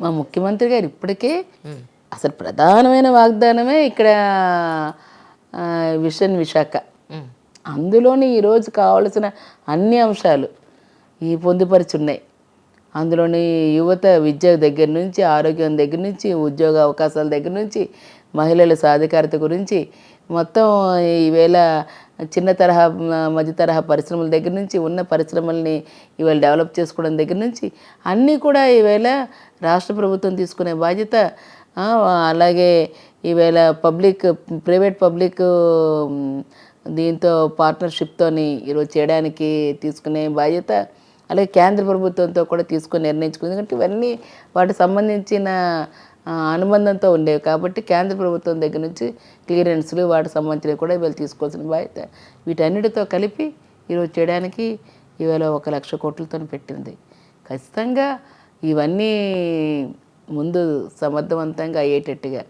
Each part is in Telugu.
మా ముఖ్యమంత్రి గారు ఇప్పటికే అసలు ప్రధానమైన వాగ్దానమే ఇక్కడ విషన్ విశాఖ. అందులోని ఈరోజు కావలసిన అన్ని అంశాలు పొందుపరిచి ఉన్నాయి. అందులోని యువత విద్య దగ్గర నుంచి, ఆరోగ్యం దగ్గర నుంచి, ఉద్యోగ అవకాశాల దగ్గర నుంచి, మహిళల సాధికారత గురించి మొత్తం ఈవేళ చిన్న తరహా మధ్య తరహా పరిశ్రమల దగ్గర నుంచి, ఉన్న పరిశ్రమల్ని ఈవేళ డెవలప్ చేసుకోవడం దగ్గర నుంచి అన్నీ కూడా ఈవేళ రాష్ట్ర ప్రభుత్వం తీసుకునే బాధ్యత. అలాగే ఈవేళ ప్రైవేట్ పబ్లిక్ దీంతో పార్ట్నర్షిప్తోని ఈరోజు చేయడానికి తీసుకునే బాధ్యత. అలాగే కేంద్ర ప్రభుత్వంతో కూడా తీసుకొని నిర్ణయించుకుంది. ఎందుకంటే ఇవన్నీ వాటికి సంబంధించిన అనుబంధంతో ఉండేవి కాబట్టి కేంద్ర ప్రభుత్వం దగ్గర నుంచి క్లియరెన్స్లు వాటికి సంబంధించినవి కూడా ఇవాళ తీసుకోవాల్సిన బాధ్యత. వీటన్నిటితో కలిపి ఈరోజు చేయడానికి ఇవాళ 1,00,000 కోట్లతో పెట్టింది. ఖచ్చితంగా ఇవన్నీ ముందు సమర్థవంతంగా అయ్యేటట్టుగా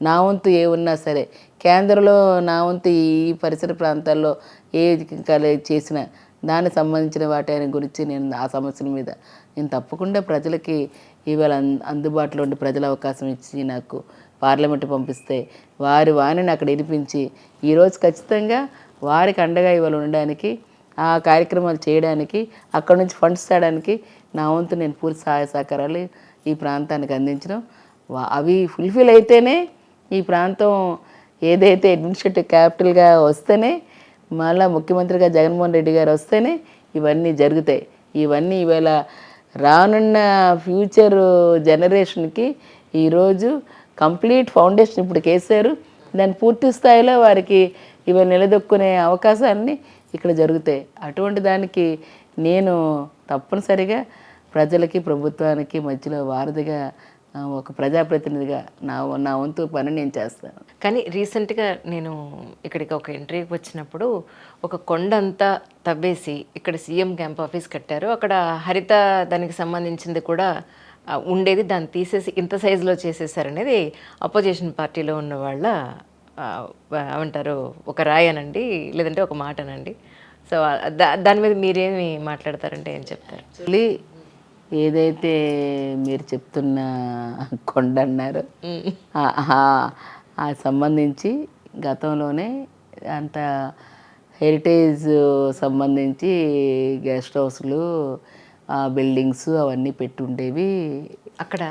నా వంతు ఏ ఉన్నా సరే కేంద్రంలో నా వంతు ఈ పరిసర ప్రాంతాల్లో ఏ చేసినా దానికి సంబంధించిన వాటి గురించి నేను ఆ సమస్యల మీద నేను తప్పకుండా ప్రజలకి ఇవాళ అందుబాటులో ఉండి ప్రజల అవకాశం ఇచ్చి నాకు పార్లమెంటు పంపిస్తే వారి వాణిని అక్కడ వినిపించి ఈరోజు ఖచ్చితంగా వారికి అండగా ఇవాళ ఉండడానికి, ఆ కార్యక్రమాలు చేయడానికి, అక్కడ నుంచి ఫండ్స్ తేడానికి నా వంతు నేను పూర్తి సహాయ సహకారాలు ఈ ప్రాంతానికి అందించడం. అవి ఫుల్ఫిల్ అయితేనే ఈ ప్రాంతం ఏదైతే అడ్మినిస్ట్రేటివ్ క్యాపిటల్గా వస్తేనే, మళ్ళీ ముఖ్యమంత్రిగా జగన్మోహన్ రెడ్డి గారు వస్తేనే ఇవన్నీ జరుగుతాయి. ఇవన్నీ ఈవేళ రానున్న ఫ్యూచర్ జనరేషన్కి ఈరోజు కంప్లీట్ ఫౌండేషన్ ఇప్పుడు వేసారు. దాన్ని పూర్తి స్థాయిలో వారికి ఇవాళ నిలదొక్కునే అవకాశాన్ని ఇక్కడ జరుగుతాయి. అటువంటి దానికి నేను తప్పనిసరిగా ప్రజలకి ప్రభుత్వానికి మధ్యలో వారధిగా ఒక ప్రజాప్రతినిధిగా నా వంతు పని నేను చేస్తాను. కానీ రీసెంట్గా నేను ఇక్కడికి ఒక ఇంటర్వ్యూకి వచ్చినప్పుడు ఒక కొండంతా తవ్వేసి ఇక్కడ సీఎం క్యాంప్ ఆఫీస్ కట్టారు. అక్కడ హరిత దానికి సంబంధించింది కూడా ఉండేది, దాన్ని తీసేసి ఇంత సైజులో చేసేసారనేది అపోజిషన్ పార్టీలో ఉన్న వాళ్ళ ఏమంటారు ఒక రాయనండి, లేదంటే ఒక మాటనండి. సో దాని మీద మీరేమి మాట్లాడతారంటే ఏం చెప్తారు? యాక్చువల్లీ ఏదైతే మీరు చెప్తున్న కొండ అన్నారు ఆ సంబంధించి గతంలోనే అంత హెరిటేజ్ సంబంధించి గెస్ట్ హౌస్లు, బిల్డింగ్స్ అవన్నీ పెట్టి ఉండేవి అక్కడ.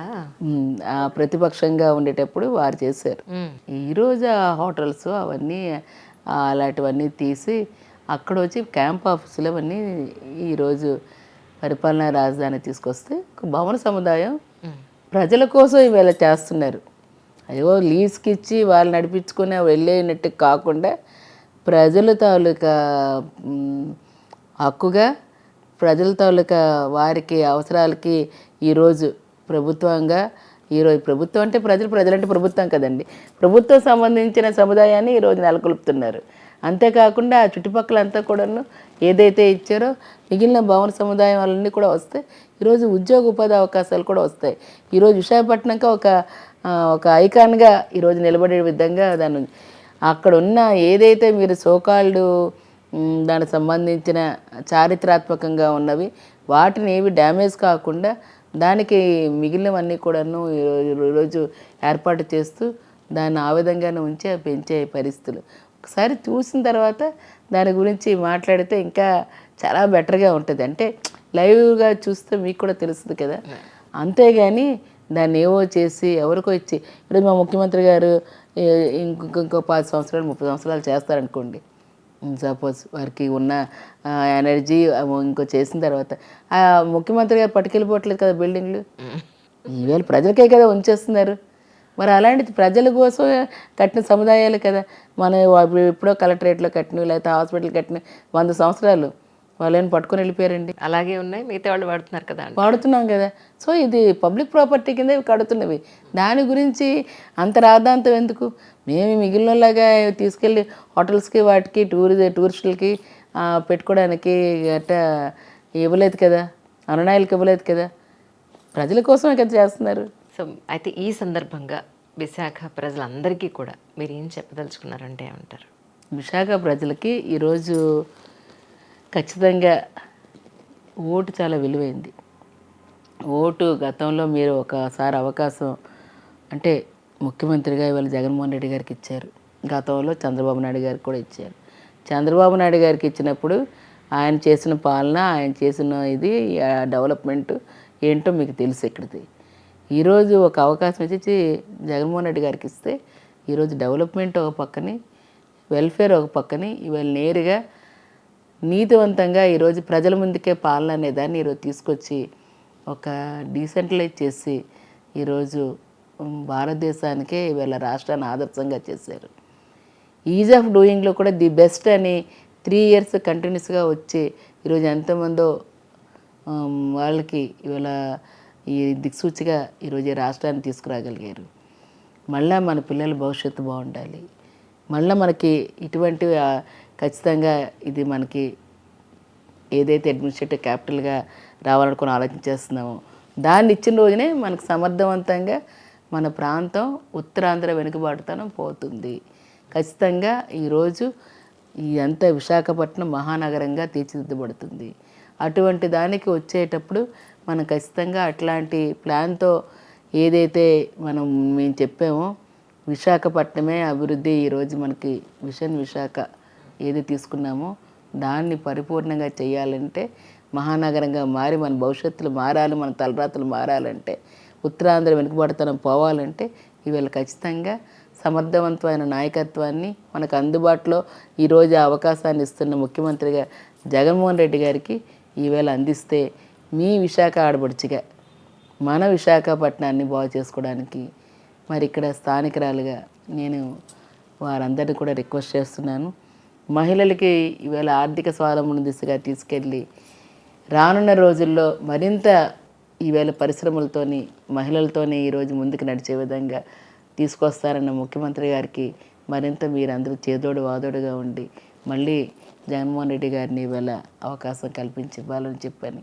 ప్రతిపక్షంగా ఉండేటప్పుడు వారు చేశారు. ఈరోజు ఆ హోటల్స్ అవన్నీ అలాంటివన్నీ తీసి అక్కడ వచ్చి క్యాంప్ ఆఫీసులు అవన్నీ ఈరోజు పరిపాలనా రాజధాని తీసుకొస్తే ఒక భవన సముదాయం ప్రజల కోసం ఇవాళ చేస్తున్నారు. అయ్యో లీజ్కి ఇచ్చి వాళ్ళు నడిపించుకుని వెళ్ళేనట్టు కాకుండా ప్రజల తాలూకా హక్కుగా, ప్రజల తాలూకా వారికి అవసరాలకి ఈరోజు ప్రభుత్వంగా, ఈరోజు ప్రభుత్వం అంటే ప్రజలంటే ప్రభుత్వం కదండి, ప్రభుత్వం సంబంధించిన సముదాయాన్ని ఈరోజు నెలకొల్పుతున్నారు. అంతేకాకుండా ఆ చుట్టుపక్కల అంతా కూడాను ఏదైతే ఇచ్చారో మిగిలిన భవన సముదాయం వాళ్ళన్నీ కూడా వస్తాయి. ఈరోజు ఉద్యోగ ఉపాధి అవకాశాలు కూడా వస్తాయి. ఈరోజు విశాఖపట్నంగా ఒక ఐకాన్గా ఈరోజు నిలబడే విధంగా దాన్ని అక్కడ ఉన్న ఏదైతే మీరు సోకాల్డ్ దానికి సంబంధించిన చారిత్రాత్మకంగా ఉన్నవి వాటిని ఏవి డ్యామేజ్ కాకుండా దానికి మిగిలినవన్నీ కూడాను ఈరోజు ఏర్పాటు చేస్తూ దాన్ని ఆ విధంగానే ఉంచి పెంచే పరిస్థితులు ఒకసారి చూసిన తర్వాత దాని గురించి మాట్లాడితే ఇంకా చాలా బెటర్గా ఉంటుంది. అంటే లైవ్గా చూస్తే మీకు కూడా తెలుస్తుంది కదా. అంతేగాని దాన్ని ఏవో చేసి ఎవరికో ఇచ్చి ఇప్పుడు మా ముఖ్యమంత్రి గారు ఇంకో 10 సంవత్సరాలు 30 సంవత్సరాలు చేస్తారనుకోండి, సపోజ్ వారికి ఉన్న ఎనర్జీ ఇంకో చేసిన తర్వాత ఆ ముఖ్యమంత్రి గారు పట్టుకెళ్ళిపోవట్లేదు కదా బిల్డింగ్లు, ఈవేళ ప్రజలకే కదా ఉంచేస్తున్నారు. మరి అలాంటిది ప్రజల కోసం కట్టిన సముదాయాలు కదా. మనం ఎప్పుడో కలెక్టరేట్లో కట్టినవి లేకపోతే హాస్పిటల్ కట్టిన 100 సంవత్సరాలు వాళ్ళని పట్టుకొని వెళ్ళిపోయారండి. అలాగే ఉన్నాయి, మిగతా వాళ్ళు వాడుతున్నారు కదా, వాడుతున్నాం కదా. సో ఇది పబ్లిక్ ప్రాపర్టీ కింద కడుతున్నవి. దాని గురించి అంత రాద్ధాంతం ఎందుకు? మేము మిగిలినలాగా తీసుకెళ్ళి హోటల్స్కి వాటికి టూరిస్టులకి పెట్టుకోవడానికి గట్టా ఇవ్వలేదు కదా, అనునాయులకు ఇవ్వలేదు కదా, ప్రజల కోసమే కదా చేస్తున్నారు. సో అయితే ఈ సందర్భంగా విశాఖ ప్రజలందరికీ కూడా మీరు ఏం చెప్పదలుచుకున్నారంటే ఏమంటారు? విశాఖ ప్రజలకి ఈరోజు ఖచ్చితంగా ఓటు చాలా విలువైంది. ఓటు గతంలో మీరు ఒకసారి అవకాశం అంటే ముఖ్యమంత్రిగా ఇవాళ జగన్మోహన్ రెడ్డి గారికి ఇచ్చారు. గతంలో చంద్రబాబు నాయుడు గారికి కూడా ఇచ్చారు. చంద్రబాబు నాయుడు గారికి ఇచ్చినప్పుడు ఆయన చేసిన పాలన, ఆయన చేసిన ఇది డెవలప్మెంట్ ఏంటో మీకు తెలుసు ఇక్కడిది. ఈరోజు ఒక అవకాశం ఇచ్చి జగన్మోహన్ రెడ్డి గారికి ఇస్తే ఈరోజు డెవలప్మెంట్ ఒక పక్కని, వెల్ఫేర్ ఒక పక్కని, ఇవాళ నేరుగా నీతివంతంగా ఈరోజు ప్రజల ముందుకే పాలన అనే దాన్ని ఈరోజు తీసుకొచ్చి ఒక డీసెంట్రలైజ్ చేసి ఈరోజు భారతదేశానికే ఇవాళ రాష్ట్రాన్ని ఆదర్శంగా చేశారు. ఈజ్ ఆఫ్ డూయింగ్లో కూడా ది బెస్ట్ అని 3 years కంటిన్యూస్గా వచ్చి ఈరోజు ఎంతమందో వాళ్ళకి ఇవాళ ఈ దిక్సూచిగా ఈరోజు ఈ రాష్ట్రాన్ని తీసుకురాగలిగారు. మళ్ళీ మన పిల్లల భవిష్యత్తు బాగుండాలి. మళ్ళీ మనకి ఇటువంటి ఖచ్చితంగా ఇది మనకి ఏదైతే అడ్మినిస్ట్రేటివ్ క్యాపిటల్గా రావాలనుకుని ఆలోచించేస్తున్నామో దాన్ని ఇచ్చిన రోజునే మనకు సమర్థవంతంగా మన ప్రాంతం ఉత్తరాంధ్ర వెనుకబాటుతనం పోతుంది. ఖచ్చితంగా ఈరోజు ఈ అంత విశాఖపట్నం మహానగరంగా తీర్చిదిద్దబడుతుంది. అటువంటి దానికి వచ్చేటప్పుడు మనం ఖచ్చితంగా అట్లాంటి ప్లాన్తో ఏదైతే మేము చెప్పామో విశాఖపట్నమే అభివృద్ధి ఈరోజు మనకి విషన్ విశాఖ ఏది తీసుకున్నామో దాన్ని పరిపూర్ణంగా చేయాలంటే మహానగరంగా మారి మన భవిష్యత్తులు మారాలి, మన తలరాతలు మారాలంటే ఉత్తరాంధ్ర వెనుకబడతనం పోవాలంటే ఇవాళ ఖచ్చితంగా సమర్థవంతమైన నాయకత్వాన్ని మనకు అందుబాటులో ఈరోజు అవకాశాన్ని ఇస్తున్న ముఖ్యమంత్రిగా జగన్మోహన్ రెడ్డి గారికి ఈవేళ అందిస్తే మీ విశాఖ ఆడపడుచుగా మన విశాఖపట్నాన్ని బాగు చేసుకోవడానికి మరి ఇక్కడ స్థానికురాలుగా నేను వారందరినీ కూడా రిక్వెస్ట్ చేస్తున్నాను. మహిళలకి ఈవేళ ఆర్థిక స్వావలంబన దిశగా తీసుకెళ్ళి రానున్న రోజుల్లో మరింత ఈవేళ పరిశ్రమలతోని మహిళలతోనే ఈరోజు ముందుకు నడిచే విధంగా తీసుకొస్తారన్న ముఖ్యమంత్రి గారికి మరింత మీరందరూ చేదోడు వాదోడుగా ఉండి మళ్ళీ జగన్మోహన్ రెడ్డి గారిని ఇవాళ అవకాశం కల్పించి ఇవ్వాలని చెప్పని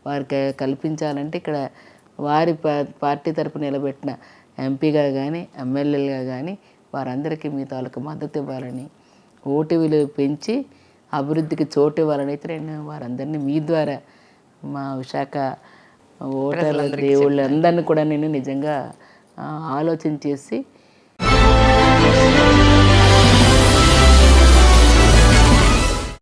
వారికి కల్పించాలంటే ఇక్కడ వారి పార్టీ తరపున నిలబెట్టిన ఎంపీగా కానీ ఎమ్మెల్యేలుగా కానీ వారందరికీ మీ తాలూకు మద్దతు ఇవ్వాలని, ఓటు విలువ పెంచి అభివృద్ధికి చోటు ఇవ్వాలని అయితే నేను వారందరినీ మీ ద్వారా మా విశాఖ ఓటర్ల దేవుళ్ళందరినీ కూడా నేను నిజంగా ఆలోచన చేసి